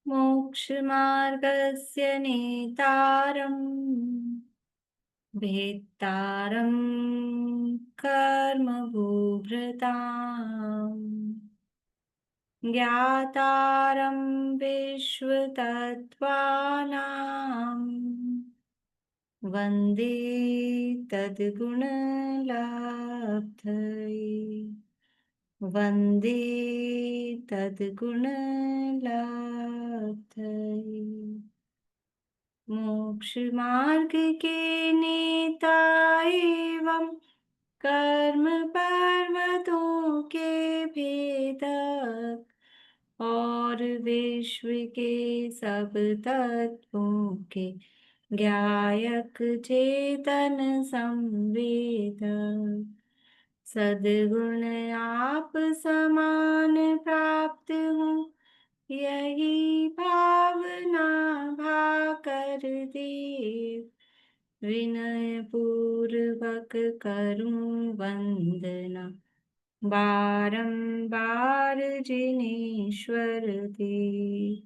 मोक्षमार्गस्य नेतारम् भेत्तारं कर्मभूभृताम् ज्ञातारं विश्वतत्त्वानां वन्दे तद्गुणलब्धये वन्दे तद्गुणलब्धये। मोक्षमार्ग के नेता एवं कर्म पर्वतों के भेदक और विश्व के सब तत्वों के ज्ञायक चेतन संवेदक सद्गुण आप समान प्राप्त हो यही भावना भाकर देव विनय पूर्वक करूं वंदना बारंबार जिनेश्वर देव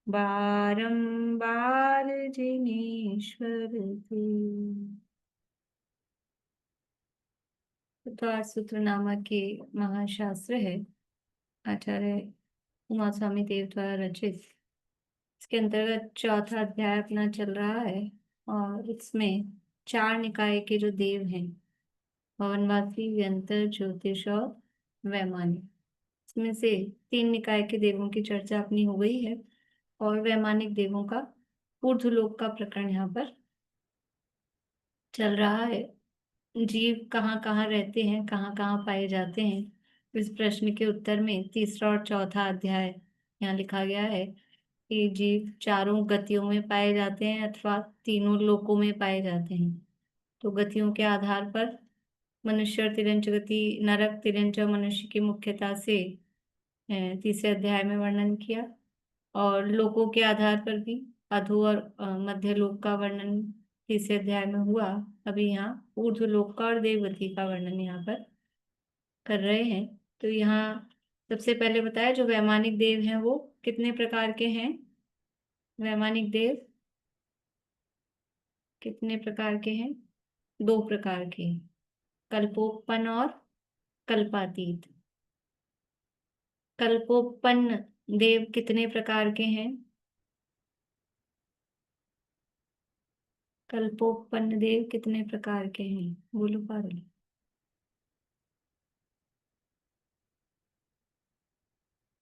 बारंबार जिनेश्वर देव। तो सूत्र नामक के महाशास्त्र है, आचार्य उमा स्वामी देव द्वारा रचित। इसके अंतर्गत चौथा अध्याय अपना चल रहा है और इसमें 4 निकाय के जो देव हैं, भवनवासी, व्यंतर, ज्योतिष और वैमानिक, इसमें से 3 निकाय के देवों की चर्चा अपनी हो गई है और वैमानिक देवों का ऊर्ध्वलोक का प्रकरण यहाँ पर चल रहा है। जीव कहाँ कहाँ रहते हैं, कहाँ कहाँ पाए जाते हैं, इस प्रश्न के उत्तर में तीसरा और चौथा अध्याय यहाँ लिखा गया है कि जीव 4 गतियों में पाए जाते हैं अथवा तीनों लोकों में पाए जाते हैं। तो गतियों के आधार पर मनुष्य और तिर्यंच गति, नरक, तिर्यंच और मनुष्य की मुख्यता से तीसरे अध्याय में वर्णन किया और लोकों के आधार पर भी अधो और मध्य लोक का वर्णन तीसरे अध्याय में हुआ। अभी यहाँ ऊर्ध्व लोक का और देवगति का वर्णन यहाँ पर कर रहे हैं। तो यहाँ सबसे पहले बताया जो वैमानिक देव हैं वो कितने प्रकार के हैं। वैमानिक देव कितने प्रकार के हैं? 2 प्रकार के, कल्पोत्पन्न और कल्पातीत। कल्पोत्पन्न देव कितने प्रकार के हैं? कल्पोत्पन्न देव कितने प्रकार के हैं? बोलो पारुल।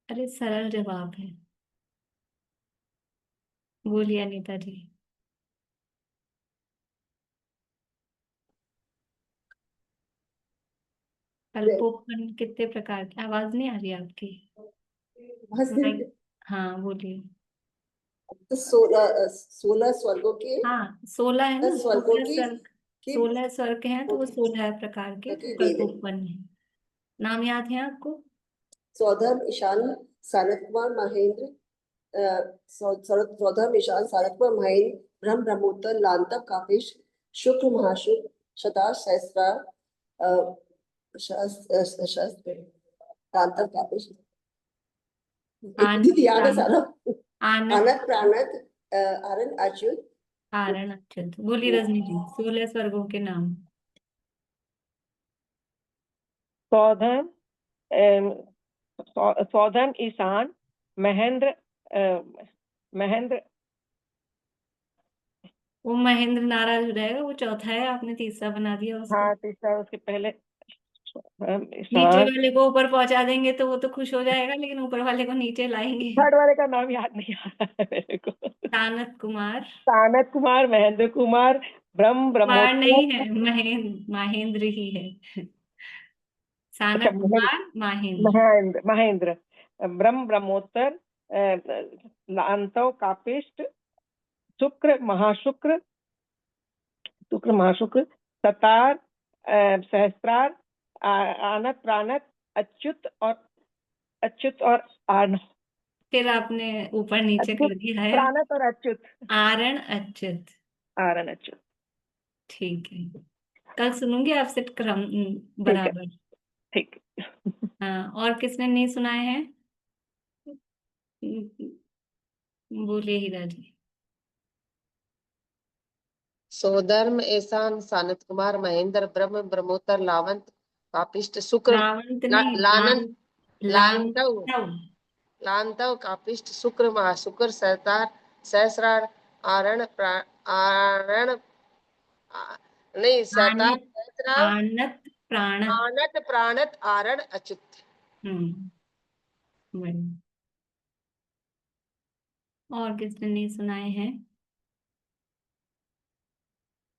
अरे सरल जवाब है, बोलिए अनीता जी। कल्पोत्पन्न कितने प्रकार की? आवाज नहीं आ रही आपकी। माइक। हाँ बोलिए। तो 16 स्वर्गों के, हाँ 16 है ना, 16 स्वर्गों स्वर्ग। की 16 स्वर्ग हैं तो वो 16 प्रकार के देव है। कल्पोत्पन्न है। नाम याद है आपको? सौधर्म, ईशान, सानत कुमार, महेंद्र, सौधर्म, ईशान, सानत कुमार, महेंद्र, ब्रह्म, ब्रह्मोत्तर, लांतक, कापेश, शुक्र, महाशुक्र, शतार, सहस्त्रार, शस्त्र, लांतक, कापेश, आनंद याद है सारा। आनंद आनत, प्राणत, आरण, अच्युत, आरण अच्युत। बोली रजनी जी 16 स्वर्गों के नाम। सौधर्म, सौधर्म, ईशान, महेंद्र, महेंद्र। वो महेंद्र नाराज हो जाएगा, वो चौथा है, आपने तीसरा बना दिया उसको। हाँ तीसरा, उसके पहले नीचे वाले को ऊपर पहुंचा देंगे तो वो तो खुश हो जाएगा, लेकिन ऊपर वाले को नीचे लाएंगे। थर्ड वाले का नाम याद नहीं आ रहा है मेरे को। सानत कुमार। सानत कुमार, महेंद्र कुमार, ब्रह्म, कुमार नहीं ब्रह्मोत्तर। है, महेंद्र ही है। अच्छा, सानत कुमार महेंद्र। महेंद्र, महेंद्र, ब्रह्म, ब्रह्मोत्तर, लांतव, कापिष्ट, शुक्र, महाशुक्र, शुक्र, महाशुक्र, सतार, सहस्त्रार, आनत, प्राणत, अच्युत और आर्ण। फिर आपने ऊपर नीचे कर दिया है। प्राणत और अच्युत। आरण अच्युत। आरण, अच्युत। ठीक है, कल सुनूंगी आपसे क्रम ठीक है, बराबर। ठीक। हाँ, और किसने नहीं सुनाए हैं? बोलिए हीरा जी। सोधर्म एसान सानत कुमार महेंद्र ब्रह्म ब्रह्मोत्तर लावंत कापिष्ट शुक्र लावंत ला, नहीं, लानंद लांतव लांतव। लांतव कापिष्ट शुक्र महाशुक्र सहतार सहस्रार आरण आरण नहीं सहतार आनत सहस्रार आनत प्राणत। आनत प्राणत आरण अच्युत। बढ़िया। और किसने नहीं सुनाए हैं?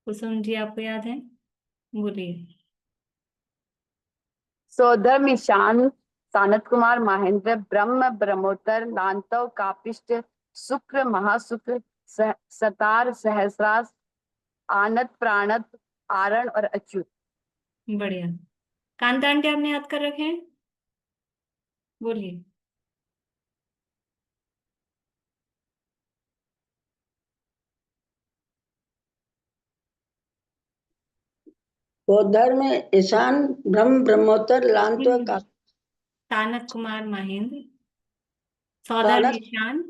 कुसुम जी, आपको याद है? बोलिए। सौधर्म ईशान सानत कुमार महेंद्र ब्रह्म ब्रह्मोत्तर लांतव कापिष्ट शुक्र महाशुक्र सतार सहस्रास आनत प्राणत आरण और अच्युत। बढ़िया। कांता आंटी, आपने याद कर रखे हैं? बोलिए। बौद्धर में ईशान ब्रह्म ब्रह्मोत्तर लांत्व का तानत कुमार महेंद्र। सौधर्म सानत ईशान।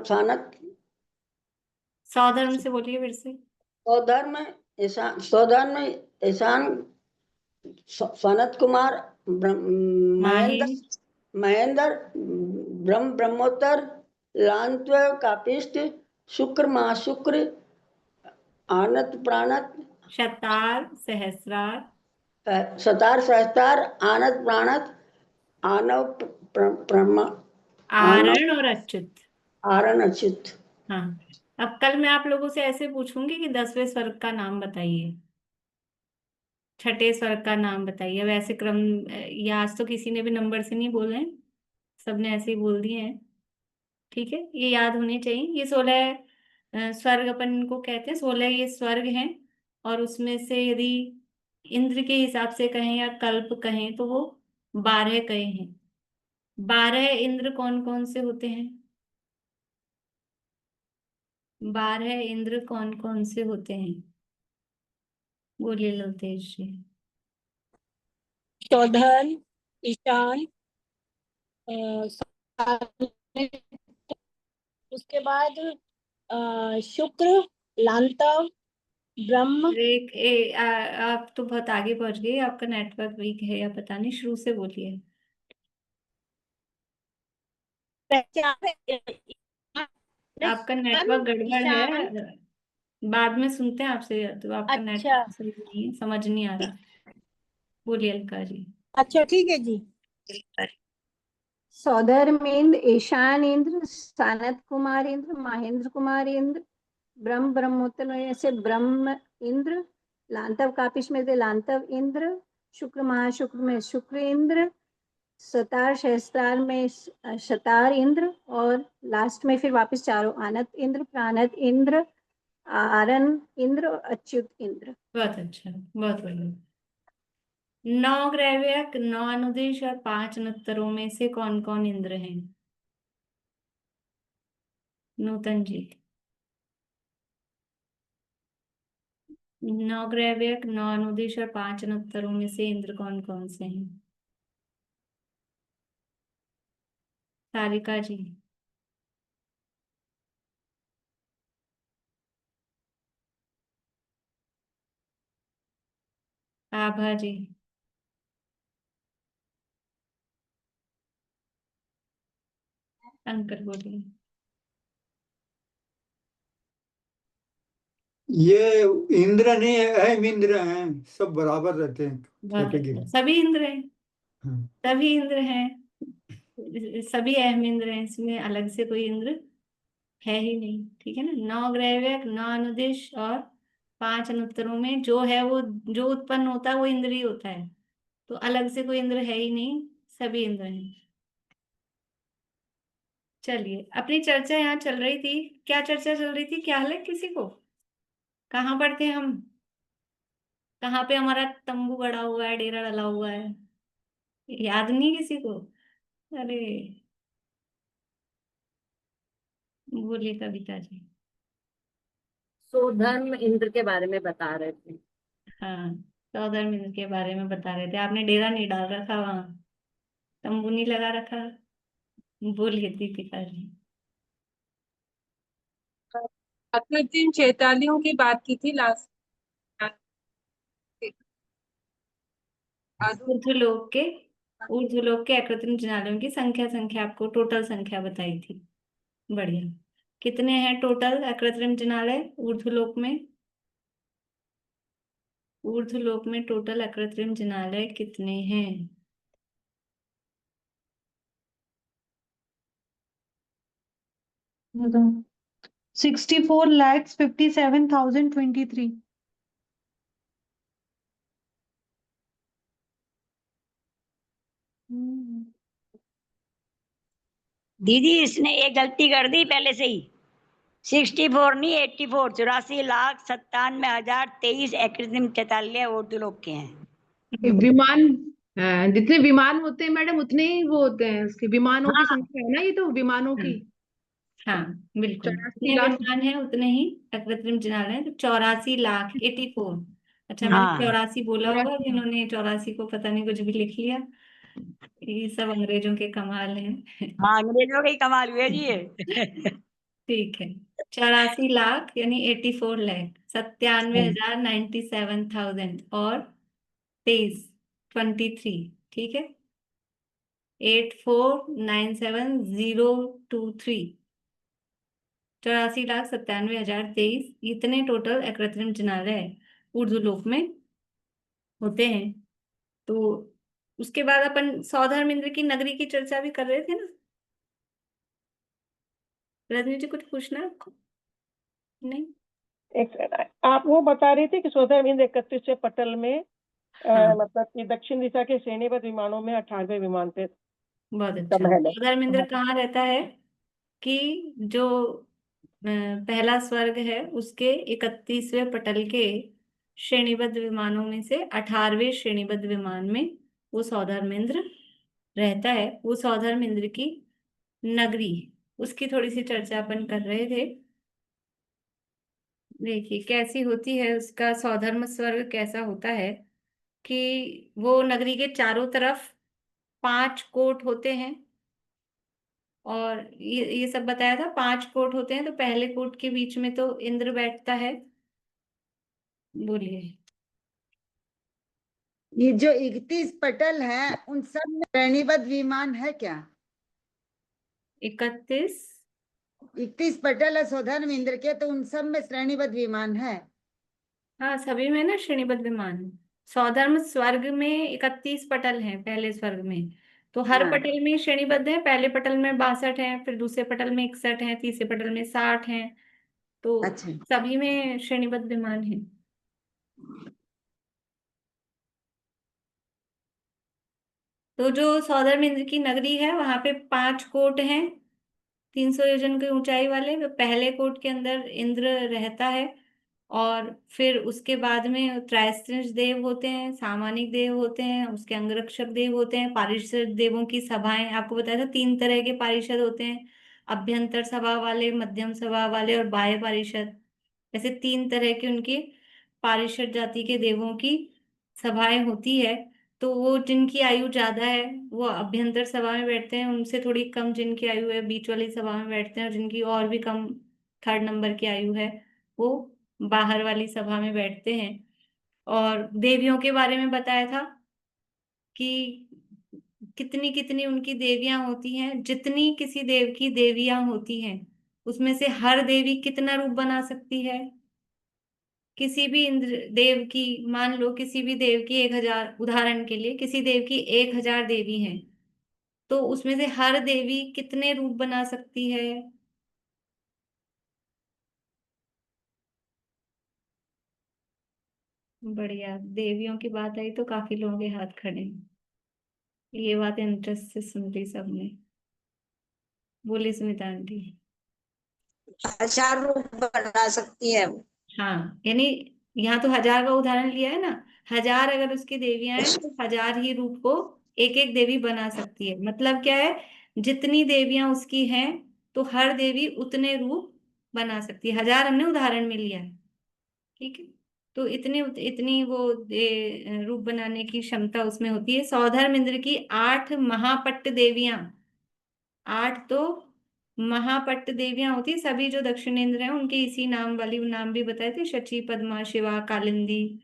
सानत सौधर्म से बोलिए फिर से। सौधर्म में ईशान सनत कुमार महेंद्र माहिंद। महेंद्र ब्रह्म ब्रह्मोत्तर लांत्व कापिष्ट शुक्र महाशुक्र आनत प्राणत शतार सहस्रार। सतार सहस्तार आनत प्राणत आनव आनव आरण और अच्युत। आरण अच्युत। हाँ। अब कल मैं आप लोगों से ऐसे पूछूंगी कि 10वें स्वर्ग का नाम बताइए, छठे स्वर्ग का नाम बताइए। अब ऐसे क्रम, ये आज तो किसी ने भी नंबर से नहीं बोले हैं, सबने ऐसे ही बोल दिए हैं। ठीक है, ये याद होने चाहिए। ये 16 स्वर्ग अपन इनको कहते हैं, 16 ये स्वर्ग हैं। और उसमें से यदि इंद्र के हिसाब से कहें या कल्प कहें तो वो 12 कहे हैं। 12 इंद्र कौन कौन से होते हैं? 12 इंद्र कौन कौन से होते हैं? बोलिए लवतेश जी। सौधर्म ईशान उसके बाद शुक्र लांतव ब्रह्म। आप तो बहुत आगे पहुंच गए, आपका नेटवर्क वीक है या पता नहीं, शुरू से बोलिए। पहचान आपका नेटवर्क गड़बड़ ईशान। है, बाद में सुनते हैं आपसे, तो आपका अच्छा नेटवर्क सही नहीं है, समझ नहीं आ रहा। बोलिए अलका जी। अच्छा ठीक है जी। सौधर्म इंद्र ईशान इंद्र सानत कुमार इंद्र महेंद्र कुमार इंद्र ब्रह्म ब्रह्मोत्तर में से ब्रह्म इंद्र लांतव कापिश में से लांतव इंद्र शुक्र महाशुक्र में शुक्र इंद्र सतार सहस्त्रार में शतार इंद्र और लास्ट में फिर वापस चारों आनत इंद्र प्राणत इंद्र आरण इंद्र और अच्युत इंद्र। बहुत अच्छा, बहुत बढ़िया। 9 ग्रैव्यक, 9 अनुदेश और 5 नत्तरों में से कौन कौन इंद्र हैं? नूतन जी। 9 ग्रैव्यक, 9 अनुदेश और 5 नत्तरों में से इंद्र कौन कौन से हैं? सारिका जी। आभा जी। अंकर बोलिए। ये इंद्र नहीं है, अहम इंद्र हैं, सब बराबर रहते हैं बहुत अच्छा, कैटेगरी। सभी इंद्र हैं। हाँ। सभी इंद्र हैं, सभी अहम इंद्र हैं, इसमें अलग से कोई इंद्र है ही नहीं। ठीक है ना, 9 ग्रैव्यक, 9 अनुदिश और 5 अनुत्तरों में जो है वो, जो उत्पन्न होता है वो इंद्र ही होता है, तो अलग से कोई इंद्र है ही नहीं, सभी इंद्र हैं। चलिए, अपनी चर्चा यहाँ चल रही थी, क्या चर्चा चल रही थी, क्या हाल है किसी को? कहाँ पढ़ते हैं हम? कहाँ पे हमारा तंबू गड़ा हुआ है, डेरा डला हुआ है? याद नहीं किसी को? अरे, बोलिए कविता जी। सौधर्म इंद्र के बारे में बता रहे थे। हाँ, 14 मिनट के बारे में बता रहे थे। आपने डेरा नहीं डाल रखा वहां, तंबू नहीं लगा रखा। बोलिए दीपिका जी। कृत्रिम चैतालियों की बात की थी लास्ट। ऊर्ध्वलोक के अकृत्रिम जिनालयों की संख्या आपको टोटल संख्या बताई थी। बढ़िया। कितने हैं टोटल अकृत्रिम जिनालय ऊर्ध्वलोक में? ऊर्ध्वलोक में टोटल अकृत्रिम जिनालय कितने हैं? बताओ। 64,57,023। दीदी इसने एक गलती कर दी पहले से ही। 64 नहीं 84, 84,97,023 अकृत्रिम चैताल्य ऊर्ध्वलोक के हैं। विमान, जितने विमान होते हैं मैडम उतने ही वो होते हैं, उसके विमानों की हाँ संख्या है ना, ये तो विमानों की। हाँ बिल्कुल, 84 जितने लाख। विमान है उतने ही अकृत्रिम जिनालय हैं। तो 84,00,000 84। अच्छा, मैंने हाँ 84 बोला होगा, 84 इन्होंने 84 को पता नहीं कुछ भी लिख लिया। ये सब अंग्रेजों के कमाल हैं। हाँ अंग्रेजों का ही कमाल हुआ जी ये। ठीक है, 84,00,000 यानी 84 लाख, 97,097,000 और 23, 23। ठीक है, 84,97,023। 84,97,023 इतने टोटल अकृत्रिम जिनालय ऊर्ध्वलोक में होते हैं। तो उसके बाद अपन सौधर्मेंद्र की नगरी की चर्चा भी कर रहे थे ना? रजनी जी कुछ पूछना है आपको? नहीं? एक सेकंड, आप वो बता रही थी कि सौधर्मेंद्र 31वें पटल में हाँ, मतलब कि दक्षिण दिशा के श्रेणीबद्ध विमानों में 18वें विमान पे बहुत उसका अच्छा। महल है। सौधर्मेंद्र कहाँ रहता है? कि जो पहला स्वर्ग है उसके 31वें पटल के श्रेणीबद्ध विमानों में से 18वें श्रेणीबद्ध विमान में वो सौधर्मेंद्र रहता है। वो सौधर्मेंद्र की नगरी, उसकी थोड़ी सी चर्चा अपन कर रहे थे। देखिए कैसी होती है उसका सौधर्म स्वर्ग, कैसा होता है कि वो नगरी के चारों तरफ 5 कोट होते हैं। और ये सब बताया था, 5 कोट होते हैं। तो पहले कोट के बीच में तो इंद्र बैठता है। बोलिए। ये जो 31 पटल है उन सब में श्रेणीबद्ध विमान है क्या? 31 पटल है सौधर्मेंद्र के, तो उन सब में श्रेणीबद्ध विमान है। हाँ, सभी में ना श्रेणीबद्ध विमान। सौधर्म स्वर्ग में 31 पटल हैं पहले स्वर्ग में। तो हर हाँ। पटल में श्रेणीबद्ध है। पहले पटल में 62 हैं, फिर दूसरे पटल में 61 हैं, तीसरे पटल में 60 हैं। तो अच्छा। सभी में श्रेणीबद्ध विमान हैं। तो जो सौधर्मेंद्र की नगरी है वहां पे 5 कोट हैं, 300 योजन की ऊंचाई वाले। तो पहले कोट के अंदर इंद्र रहता है। और फिर उसके बाद में त्रैस्त्रिंश देव होते हैं, सामानिक देव होते हैं, उसके अंगरक्षक देव होते हैं, पारिषद देवों की सभाएं। आपको बताया था 3 तरह के पारिषद होते हैं, अभ्यंतर सभा वाले, मध्यम सभा वाले और बाह्य पारिषद। ऐसे 3 तरह के उनकी पारिषद जाति के देवों की सभाएं होती है। तो वो जिनकी आयु ज्यादा है वो अभ्यंतर सभा में बैठते हैं, उनसे थोड़ी कम जिनकी आयु है बीच वाली सभा में बैठते हैं, और जिनकी और भी कम 3rd नंबर की आयु है वो बाहर वाली सभा में बैठते हैं। और देवियों के बारे में बताया था कि कितनी कितनी उनकी देवियां होती हैं। जितनी किसी देव की देवियां होती हैं उसमें से हर देवी कितना रूप बना सकती है? किसी भी इंद्र देव की, मान लो किसी भी देव की 1000, उदाहरण के लिए किसी देव की 1000 देवी हैं, तो उसमें से हर देवी कितने रूप बना सकती है? बढ़िया, देवियों की बात आई तो काफी लोगों के हाथ खड़े हैं। ये बात इंटरेस्ट से सुन ली सबने। बोली सुमिता आंटी। 1000 रूप बना सकती है वो। हाँ, यानी यहाँ तो 1000 का उदाहरण लिया है ना। 1000 अगर उसकी देवियां हैं तो 1000 ही रूप को एक एक देवी बना सकती है। मतलब क्या है, जितनी देवियां उसकी हैं तो हर देवी उतने रूप बना सकती है। 1000 हमने उदाहरण में लिया है, ठीक है। तो इतनी इतनी वो रूप बनाने की क्षमता उसमें होती है। सौधर्मेंद्र की 8 महापट्ट देवियां, 8 तो महापट्ट देवियां होती है, सभी जो दक्षिणेंद्र हैं उनके इसी नाम वाली नाम भी बताए थे, शची, पद्मा, शिवा, कालिंदी,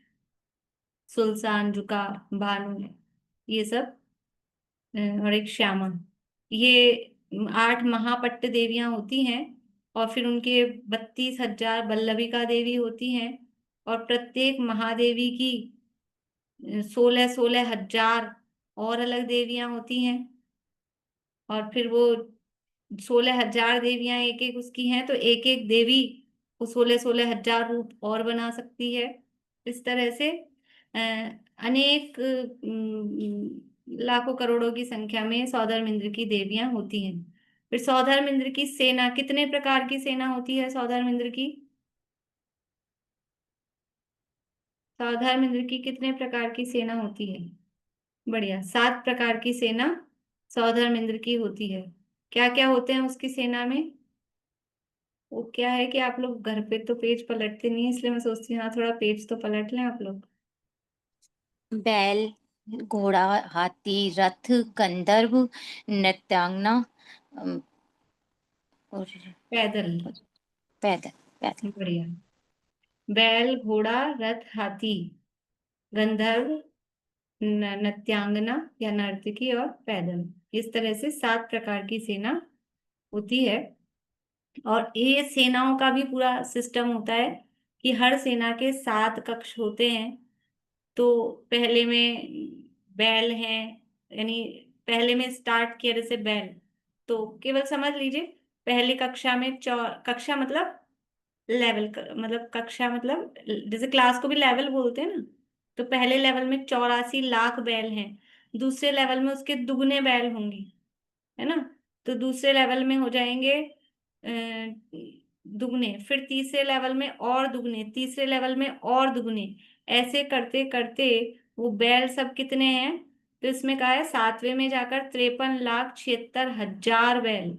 सुलसान, जुका, भानु, ये सब, और एक श्यामा। ये 8 महापट्ट देवियां होती हैं, और फिर उनके 32,000 बल्लभिका देवी होती हैं, और प्रत्येक महादेवी की 16,000 और अलग देवियां होती हैं। और फिर वो 16,000 देवियां एक एक उसकी हैं, तो एक एक देवी वो 16,000 रूप और बना सकती है। इस तरह से अनेक लाखों करोड़ों की संख्या में सौधर्मिंद्र की देवियां होती हैं। फिर सौधर्मिंद्र की सेना, कितने प्रकार की सेना होती है सौधर्मिंद्र की? सौधर्मिंद्र की कितने प्रकार की सेना होती है? बढ़िया, 7 प्रकार की सेना सौधर्मिंद्र की होती है। क्या क्या होते हैं उसकी सेना में? वो क्या है कि आप लोग घर पे तो पेज पलटते नहीं है, इसलिए मैं सोचती हूँ हाँ थोड़ा पेज तो पलट लें आप लोग। बैल, घोड़ा, हाथी, रथ, गंधर्व, नृत्यांगना, और पैदल। पैदल। पैदल। बढ़िया। बैल, घोड़ा, रथ, हाथी, गंधर्व, नृत्यांगना या नर्तकी, और पैदल। इस तरह से 7 प्रकार की सेना होती है। और ये सेनाओं का भी पूरा सिस्टम होता है कि हर सेना के 7 कक्ष होते हैं। तो पहले में बैल हैं, यानी पहले में स्टार्ट किया जैसे बैल, तो केवल समझ लीजिए पहले कक्षा में कक्षा मतलब लेवल, मतलब कक्षा मतलब जैसे क्लास को भी लेवल बोलते हैं ना, तो पहले लेवल में 84 लाख बैल हैं, दूसरे लेवल में उसके दुगने बैल होंगे, है ना। तो दूसरे लेवल में हो जाएंगे दुगने, फिर तीसरे लेवल में और दुगने, तीसरे लेवल में और दुगने, ऐसे करते करते वो बैल सब कितने हैं? तो इसमें कहा है 7वें में जाकर 53,76,000 बैल,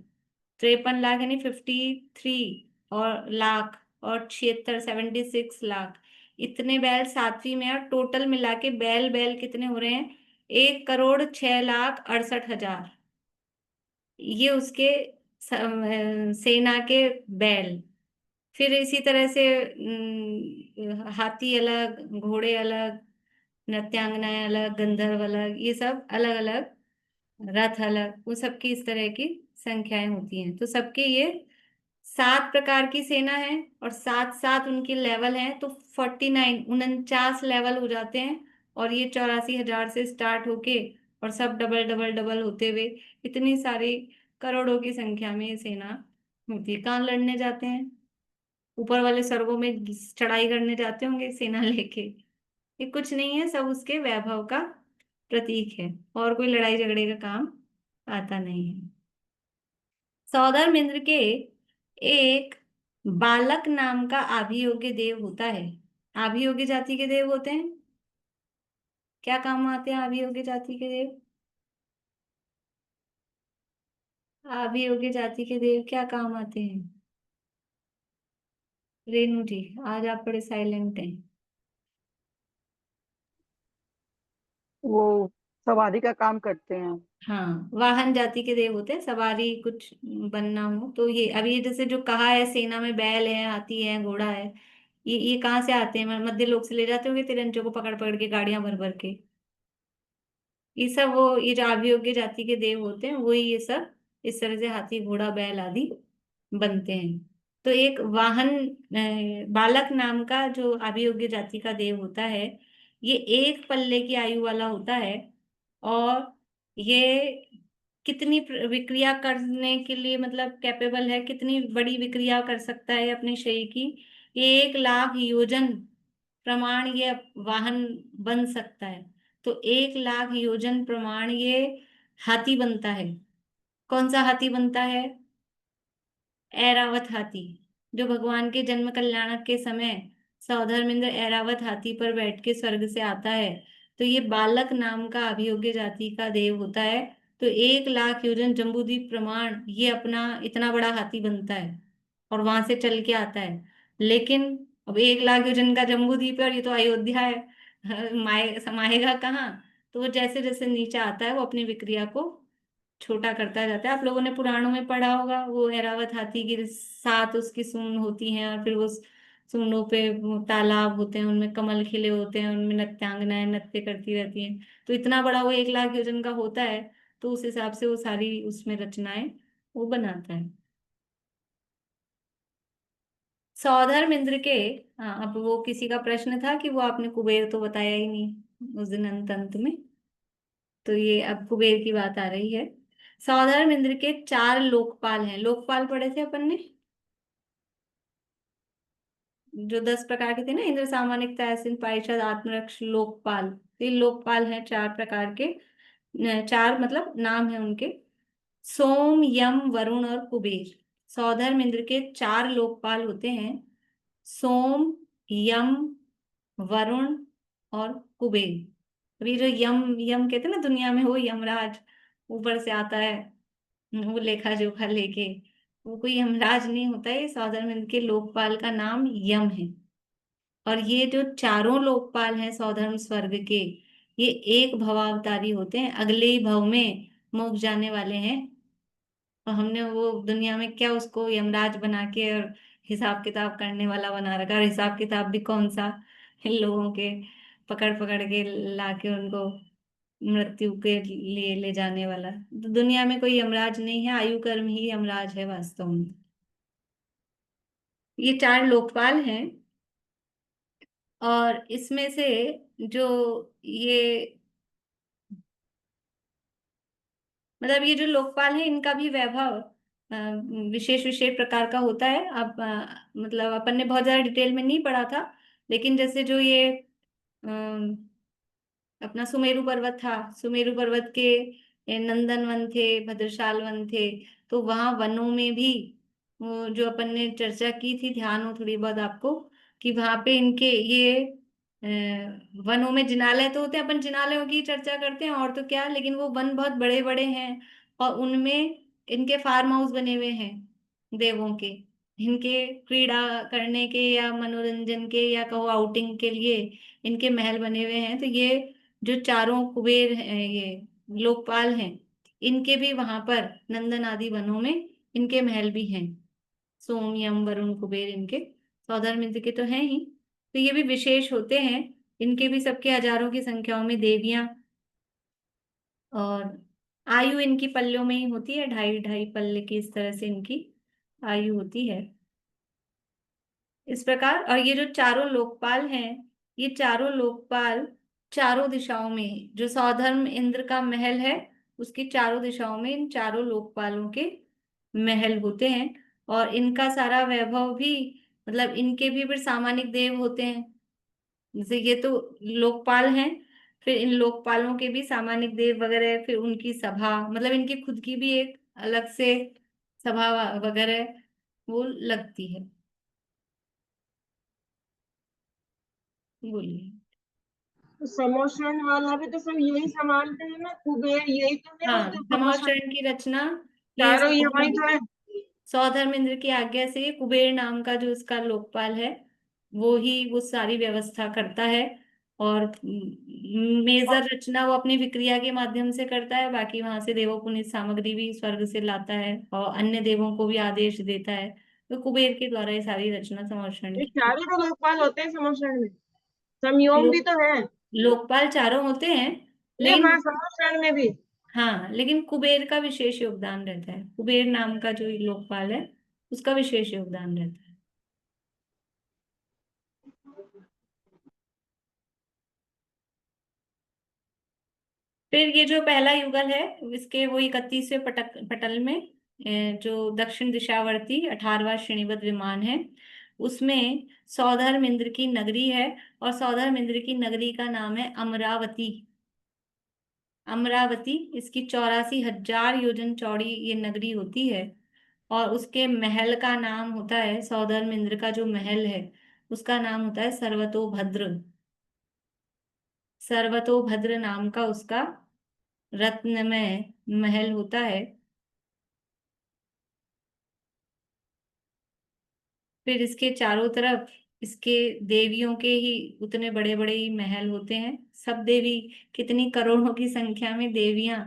53 लाख यानी 53 और लाख, और 76 76 लाख, इतने बैल 7वीं में, और टोटल मिला के बैल बैल कितने हो रहे हैं? 1,06,68,000। ये उसके सेना के बैल। फिर इसी तरह से हाथी अलग, घोड़े अलग, नृत्यांगनाएं अलग, गंधर्व अलग, ये सब अलग अलग, रथ अलग, वो सबकी इस तरह की संख्याएं होती हैं। तो सबके ये 7 प्रकार की सेना है, और 7 उनके लेवल हैं, तो 49 लेवल हो जाते हैं। और ये 84,000 से स्टार्ट होके और सब डबल डबल डबल होते हुए इतनी सारी करोड़ों की संख्या में ये सेना होती है। कहाँ लड़ने जाते हैं? ऊपर वाले स्वर्गों में चढ़ाई करने जाते होंगे सेना लेके। ये कुछ नहीं है, सब उसके वैभव का प्रतीक है, और कोई लड़ाई झगड़े का काम आता नहीं है। सौधर्मिंद्र के एक बालक नाम का आभियोग्य देव होता है। आभियोग्य जाति के देव होते हैं, क्या काम आते हैं आभियोग्य जाति के देव? आभियोग्य जाति के देव क्या काम आते हैं? रेणु जी, आज आप बड़े साइलेंट हैं। वो सवारी का काम करते हैं। हाँ, वाहन जाति के देव होते हैं, सवारी कुछ बनना हो तो। ये अभी जैसे जो कहा है सेना में बैल है, हाथी है, घोड़ा है, ये कहाँ से आते हैं? मध्य लोक से ले जाते होंगे तिरंजों को पकड़ पकड़ के, गाड़ियां भर भर के। ये सब वो ये जो अभियोग्य जाति के देव होते हैं वही ये सब इस तरह से हाथी, घोड़ा, बैल आदि बनते हैं। तो एक वाहन बालक नाम का जो अभियोग्य जाति का देव होता है, ये 1 पल्ले की आयु वाला होता है, और ये कितनी विक्रिया करने के लिए मतलब कैपेबल है, कितनी बड़ी विक्रिया कर सकता है अपने शरीर की? ये 1 लाख योजन प्रमाण ये वाहन बन सकता है। तो 1 लाख योजन प्रमाण ये हाथी बनता है। कौन सा हाथी बनता है? ऐरावत हाथी, जो भगवान के जन्म कल्याणक के समय सौधर्मिंद्र ऐरावत हाथी पर बैठ के स्वर्ग से आता है। तो ये बालक नाम का अभियोग्य जाति का देव होता है। तो 1 लाख योजन जम्बूद्वीप प्रमाण ये अपना इतना बड़ा हाथी बनता है, और वहां से चल के आता है। लेकिन अब 1 लाख योजन का जम्बूद्वीप है, और ये तो अयोध्या है, समाएगा कहाँ? तो वो जैसे जैसे नीचे आता है वो अपनी विक्रिया को छोटा करता जाता है। आप लोगों ने पुराणों में पढ़ा होगा, वो ऐरावत हाथी की 7 उसकी सूंड होती हैं, और फिर वो सूंडों पे वो तालाब होते हैं, उनमें कमल खिले होते हैं, उनमें नृत्यांगनाएं नृत्य करती रहती हैं। तो इतना बड़ा वो 1 लाख योजन का होता है, तो उस हिसाब से वो सारी उसमें रचनाएं वो बनाता है। सौधर्म इंद्र के, हाँ, अब वो किसी का प्रश्न था कि वो आपने कुबेर तो बताया ही नहीं उस दिन अंत में, तो ये अब कुबेर की बात आ रही है। सौधर्म इंद्र के 4 लोकपाल हैं। लोकपाल पढ़े थे अपन ने, जो 10 प्रकार के थे ना, इंद्र, सामानिक, तहसीन, पारिषद, आत्मरक्ष, लोकपाल। तो ये लोकपाल हैं 4 प्रकार के, 4 मतलब नाम है उनके, सोम, यम, वरुण और कुबेर। सौधर्म इंद्र के 4 लोकपाल होते हैं, सोम, यम, वरुण और कुबेर। अभी जो यम यम कहते हैं ना दुनिया में, वो यमराज ऊपर से आता है, वो लेखा जोखा लेके, वो कोई यमराज नहीं होता है। सौधर्म इंद्र के लोकपाल का नाम यम है। और ये जो चारों लोकपाल हैं सौधर्म स्वर्ग के, ये एक भवावतारी होते हैं, अगले ही भव में मोक्ष जाने वाले हैं। और हमने वो दुनिया में क्या उसको यमराज बना के और हिसाब किताब करने वाला बना रखा, और हिसाब किताब भी कौन सा, इन लोगों के पकड़ पकड़ के लाके उनको मृत्यु के लिए ले जाने वाला। तो दुनिया में कोई यमराज नहीं है, आयु कर्म ही यमराज है वास्तव में। ये 4 लोकपाल हैं, और इसमें से जो ये मतलब ये जो लोकपाल है, इनका भी वैभव विशेष विशेष प्रकार का होता है। अब मतलब अपन ने बहुत ज्यादा डिटेल में नहीं पढ़ा था, लेकिन जैसे जो ये अपना सुमेरु पर्वत था, सुमेरु पर्वत के नंदन वन थे, भद्रशाल वन थे, तो वहां वनों में भी वो जो अपन ने चर्चा की थी, ध्यान हो थोड़ी बहुत आपको, कि वहां पे इनके ये वनों में जिनालय तो होते हैं, अपन जिनालयों की चर्चा करते हैं और तो क्या, लेकिन वो वन बहुत बड़े बड़े हैं, और उनमें इनके फार्म हाउस बने हुए हैं देवों के, इनके क्रीड़ा करने के या मनोरंजन के या कहो आउटिंग के लिए इनके महल बने हुए हैं। तो ये जो चारों कुबेर हैं, ये लोकपाल हैं, इनके भी वहां पर नंदन आदि वनों में इनके महल भी हैं। सोम, यम, वरुण, कुबेर इनके सौधर्म इंद्र के तो हैं ही, तो ये भी विशेष होते हैं। इनके भी सबके हजारों की संख्याओं में देवियां, और आयु इनकी पल्लों में ही होती है, 2.5 पल्ले की इस तरह से इनकी आयु होती है इस प्रकार। और ये जो चारों लोकपाल हैं, ये चारों लोकपाल चारों दिशाओं में, जो सौधर्म इंद्र का महल है उसकी चारों दिशाओं में इन चारों लोकपालों के महल होते हैं। और इनका सारा वैभव भी, मतलब इनके भी फिर सामानिक देव होते हैं, जैसे ये तो लोकपाल हैं, फिर इन लोकपालों के भी सामानिक देव वगैरह, फिर उनकी सभा, मतलब इनकी खुद की भी एक अलग से सभा वगैरह वो लगती है। बोलिए। तो समोषण वाला भी तो सब यही संभालते हैं ना, कुबेर यही तो है, हाँ, वो जो समोषण समोषण की रचना ये चारों ये वही तो है। सौधर्म इंद्र की आज्ञा से कुबेर नाम का जो उसका लोकपाल है, वो ही वो सारी व्यवस्था करता है। और मेजर रचना वो अपनी विक्रिया के माध्यम से करता है, बाकी वहां से देवों पुनीत सामग्री भी स्वर्ग से लाता है और अन्य देवों को भी आदेश देता है। तो कुबेर के द्वारा ये सारी रचना समोषण ये की चारों तो लोकपाल होते हैं समोषण में, संयोग भी लोक तो है। लोकपाल चारों होते हैं, नहीं लेकिन वहाँ समोषण में भी। हाँ, लेकिन कुबेर का विशेष योगदान रहता है। कुबेर नाम का जो लोकपाल है उसका विशेष योगदान रहता है। फिर ये जो पहला युगल है, इसके वो 31वें पटल में जो दक्षिण दिशावर्ती 18वां श्रेणीबद्ध विमान है, उसमें सौधर्म इंद्र की नगरी है। और सौधर्म इंद्र की नगरी का नाम है अमरावती। अमरावती, इसकी 84,000 योजन चौड़ी ये नगरी होती है। और उसके महल का नाम होता है, सौधर्म इंद्र का जो महल है उसका नाम होता है सर्वतोभद्र। सर्वतोभद्र नाम का उसका रत्नमय महल होता है। फिर इसके चारों तरफ इसके देवियों के ही उतने बड़े बड़े ही महल होते हैं। सब देवी, कितनी करोड़ों की संख्या में देवियां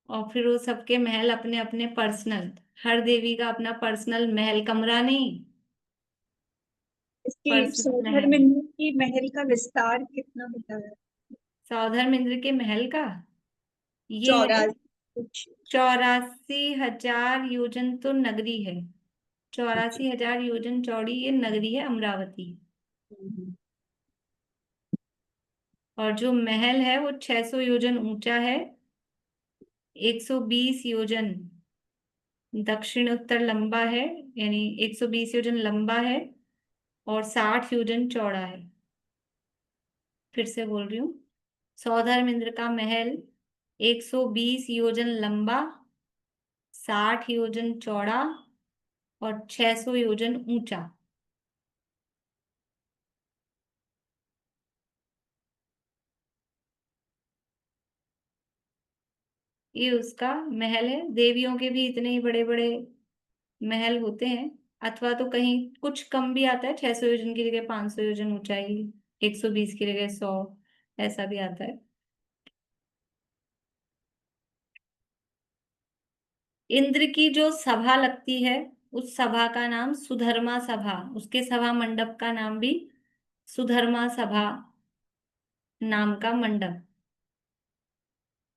और फिर वो सबके महल अपने अपने पर्सनल, हर देवी का अपना पर्सनल महल, कमरा नहीं, इसकी पर्सनल महल। सौधर्मिंद की महल का विस्तार कितना बताया? सौधर्मिंद्र के महल का ये है 84 कुछ 84,000 योजन तो नगरी है, 84,000 योजन चौड़ी ये नगरी है अमरावती। और जो महल है वो 600 योजन ऊंचा है, 120 योजन दक्षिण उत्तर लंबा है, यानी 120 योजन लंबा है और 60 योजन चौड़ा है। फिर से बोल रही हूँ, सौधर्मिंद्र का महल 120 योजन लंबा, 60 योजन चौड़ा और 600 योजन ऊंचा। ये उसका महल है। देवियों के भी इतने ही बड़े बड़े महल होते हैं, अथवा तो कहीं कुछ कम भी आता है, 600 योजन की जगह 500 योजन ऊंचाई, 120 की जगह 100, ऐसा भी आता है। इंद्र की जो सभा लगती है उस सभा का नाम सुधर्मा सभा, उसके सभा मंडप का नाम भी सुधर्मा सभा नाम का मंडप।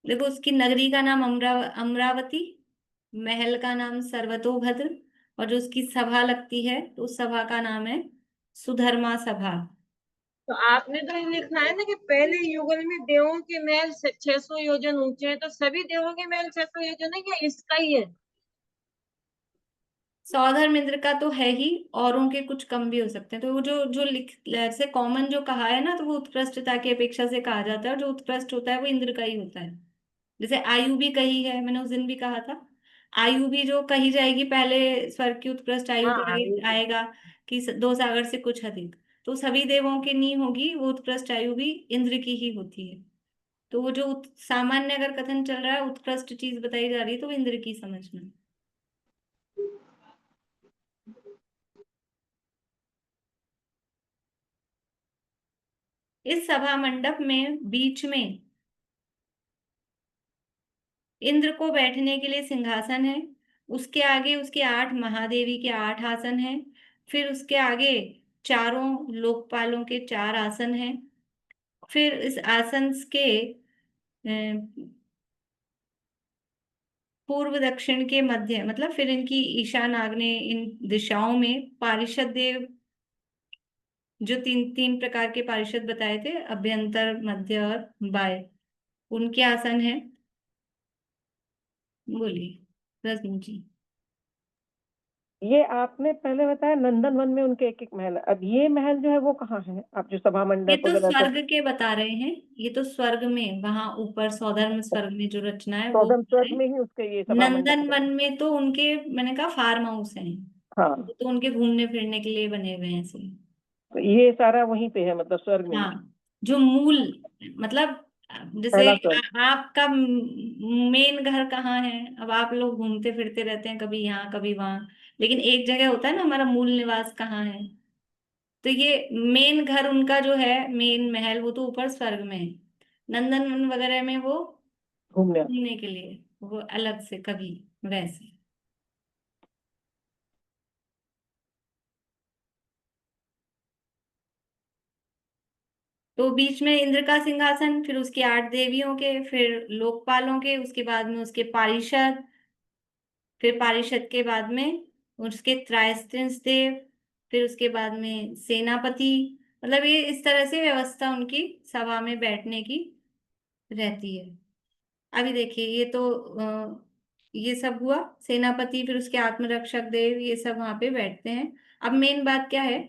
देखो, उसकी नगरी का नाम अमरावती, महल का नाम सर्वतोभद्र, और जो उसकी सभा लगती है तो उस सभा का नाम है सुधर्मा सभा। तो आपने तो ये लिखा है ना कि पहले युगल में देवों के महल 600 योजन ऊंचे हैं, तो सभी देवों के महल 600 योजन है या इसका ही है? सौधर्मिंद्र का तो है ही, औरों के कुछ कम भी हो सकते हैं। तो वो जो जो लिख से कॉमन जो कहा है ना, तो वो उत्कृष्टता की अपेक्षा से कहा जाता है, और जो उत्कृष्ट होता है वो इंद्र का ही होता है। जैसे आयु भी कही है, मैंने उस दिन भी कहा था, आयु भी जो कही जाएगी पहले स्वर्ग की उत्कृष्ट आयु हाँ, पे आएगा कि 2 सागर से कुछ अधिक, तो सभी देवों की नहीं होगी, वो उत्कृष्ट आयु भी इंद्र की ही होती है। तो वो जो सामान्य अगर कथन चल रहा है, उत्कृष्ट चीज बताई जा रही है, तो वो इंद्र की समझना। इस सभा मंडप में बीच में इंद्र को बैठने के लिए सिंहासन है, उसके आगे उसके 8 महादेवी के 8 आसन हैं, फिर उसके आगे चारों लोकपालों के 4 आसन हैं, फिर इस आसन के पूर्व दक्षिण के मध्य, मतलब फिर इनकी ईशान आग्नेय इन दिशाओं में पारिषद देव, जो तीन तीन प्रकार के पारिषद बताए थे, अभ्यंतर मध्य और बाय, उनके आसन है। बोलिए रजनी जी। ये आपने पहले बताया नंदन वन में उनके एक एक महल है। अब ये महल जो है वो कहाँ है? आप जो सभा ये मंडप तो वगैरह स्वर्ग के बता रहे हैं, ये तो स्वर्ग में, वहां ऊपर सौधर्म स्वर्ग में जो रचना है वो सौदम स्वर्ग है। में ही उसके ये सभा नंदन मंडप है। वन में तो उनके, मैंने कहा फार्म हाउस हैं, हाँ, तो उनके घूमने फिरने के लिए बने हुए हैं ऐसे। तो ये सारा वहीं पे है, मतलब स्वर्ग में ही। हाँ, जो मूल, मतलब जैसे पहला स्वर्ग। आपका मेन घर कहाँ है, अब आप लोग घूमते फिरते रहते हैं, कभी यहाँ कभी वहां, लेकिन एक जगह होता है ना हमारा मूल निवास कहाँ है। तो ये मेन घर उनका जो है, मेन महल, वो तो ऊपर स्वर्ग में है। नंदनवन वगैरह में वो घूमने। घूमने के लिए, वो अलग से कभी वैसे। तो बीच में इंद्र का सिंहासन, फिर उसके 8 देवियों के, फिर लोकपालों के, उसके बाद में उसके पारिषद, फिर पारिषद के बाद में उसके त्रायस्त्रिंश देव, फिर उसके बाद में सेनापति। मतलब ये इस तरह से व्यवस्था उनकी सभा में बैठने की रहती है। अभी देखिए, ये तो ये सब हुआ सेनापति, फिर उसके आत्मरक्षक देव, ये सब वहां पे बैठते हैं। अब मेन बात क्या है,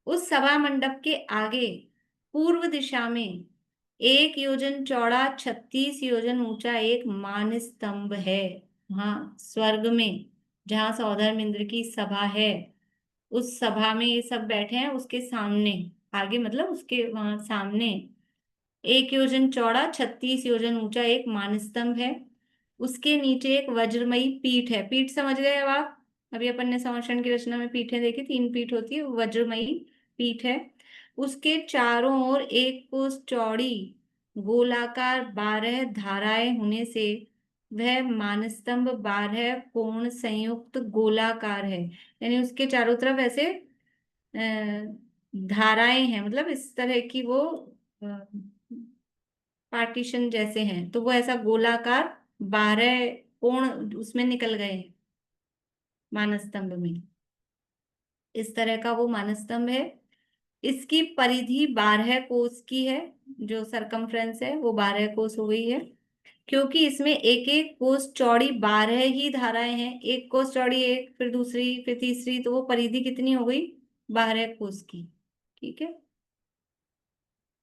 उस सभा मंडप के आगे पूर्व दिशा में 1 योजन चौड़ा 36 योजन ऊंचा एक मान स्तंभ है। वहां स्वर्ग में जहां सौधर्म इंद्र की सभा है, उस सभा में ये सब बैठे हैं, उसके सामने, आगे मतलब उसके वहां सामने 1 योजन चौड़ा 36 योजन ऊंचा एक मानस्तंभ है। उसके नीचे एक वज्रमयी पीठ है। पीठ समझ गए अब आप? अभी अपन ने समर्षण की रचना में पीठें देखी, 3 पीठ होती है, वज्रमयी पीठ है। उसके चारों ओर 1 कोस चौड़ी गोलाकार 12 धाराएं होने से वह मानस्तंभ 12 कोण संयुक्त गोलाकार है, यानी उसके चारों तरफ ऐसे धाराएं हैं, मतलब इस तरह की वो पार्टीशन जैसे हैं, तो वो ऐसा गोलाकार 12 कोण उसमें निकल गए हैं मानस्तंभ में। इस तरह का वो मानस्तंभ है। इसकी परिधि 12 कोस की है, जो सरकमफ्रेंस है वो 12 कोस हो गई है, क्योंकि इसमें एक एक कोस चौड़ी 12 ही धाराएं हैं। एक कोस चौड़ी एक, फिर दूसरी, फिर तीसरी, तो वो परिधि कितनी हो गई? 12 कोस की। ठीक है।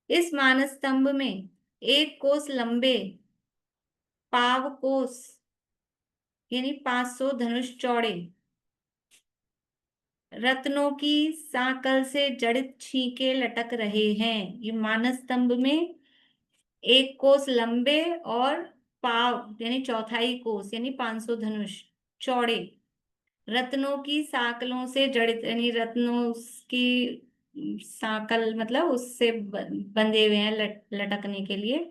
इस मानस्तंभ में एक कोस लंबे पाव कोस यानी 500 धनुष चौड़े रत्नों की सांकल से जड़ित छींके लटक रहे हैं। ये मानस्तंभ में एक कोस लंबे और पाव यानी चौथाई कोस यानी 500 धनुष चौड़े रत्नों की सांकलों से जड़ित, यानी रत्नों की सांकल मतलब उससे बंधे हुए हैं, लटकने के लिए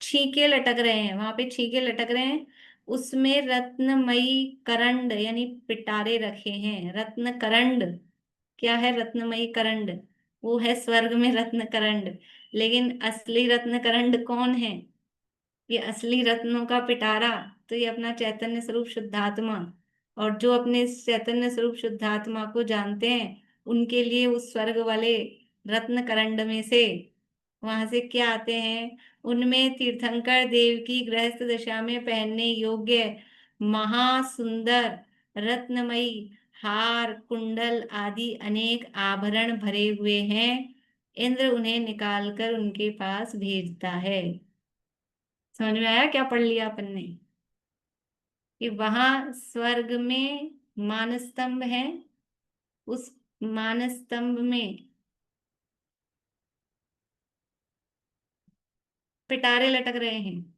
छींके लटक रहे हैं, वहां पे छींके लटक रहे हैं। उसमें रत्नमयी करंड यानी पिटारे रखे हैं। रत्न करंड क्या है? रत्नमयी करंड वो है स्वर्ग में रत्न करंड, लेकिन असली रत्न करंड कौन है? ये असली रत्नों का पिटारा तो ये अपना चैतन्य स्वरूप शुद्धात्मा, और जो अपने इस चैतन्य स्वरूप शुद्धात्मा को जानते हैं उनके लिए उस स्वर्ग वाले रत्न करंड में से वहां से क्या आते हैं? उनमें तीर्थंकर देव की गृहस्थ दशा में पहनने योग्य महासुंदर रत्नमयी हार कुंडल आदि अनेक आभरण भरे हुए हैं। इंद्र उन्हें निकालकर उनके पास भेजता है। समझ में आया क्या पढ़ लिया अपन ने? कि वहां स्वर्ग में मानस्तंभ है, उस मानस्तंभ में पिटारे लटक रहे हैं।